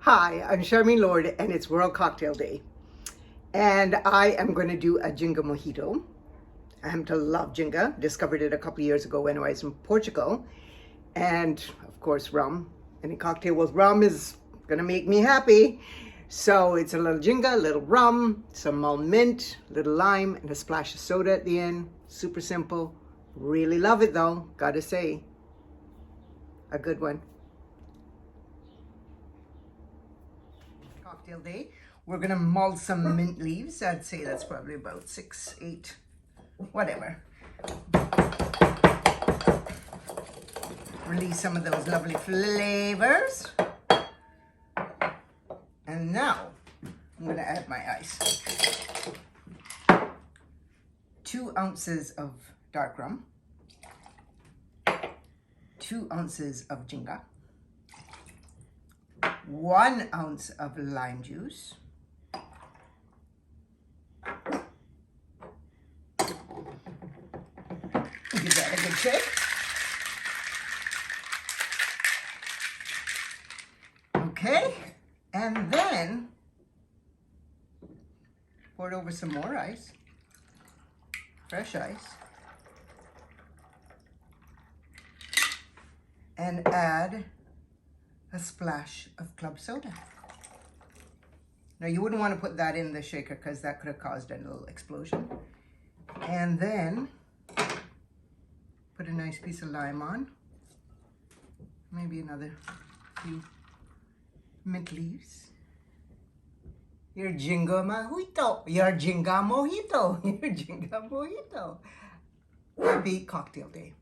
Hi, I'm Charmaine Lord and it's World Cocktail Day. And I am going to do a Ginja Mojito. I happen to love Ginja. Discovered it a couple years ago when I was in Portugal. And of course, rum. Any cocktail with rum is going to make me happy. So it's a little Ginja, a little rum, some mulled mint, a little lime, and a splash of soda at the end. Super simple. Really love it though, gotta say. A good one. Cocktail day. We're gonna mull some mint leaves. I'd say that's probably about 6, 8, whatever. Release some of those lovely flavors. And now I'm gonna add my ice. 2 ounces of dark rum, 2 ounces of Ginja, 1 ounce of lime juice, give that a good shake. Okay, and then pour it over some more ice, fresh ice, and add a splash of club soda. Now you wouldn't want to put that in the shaker because that could have caused a little explosion. And then put a nice piece of lime on, maybe another few mint leaves. Your Ginja Mojito, your Ginja Mojito, your Ginja Mojito. Happy cocktail day.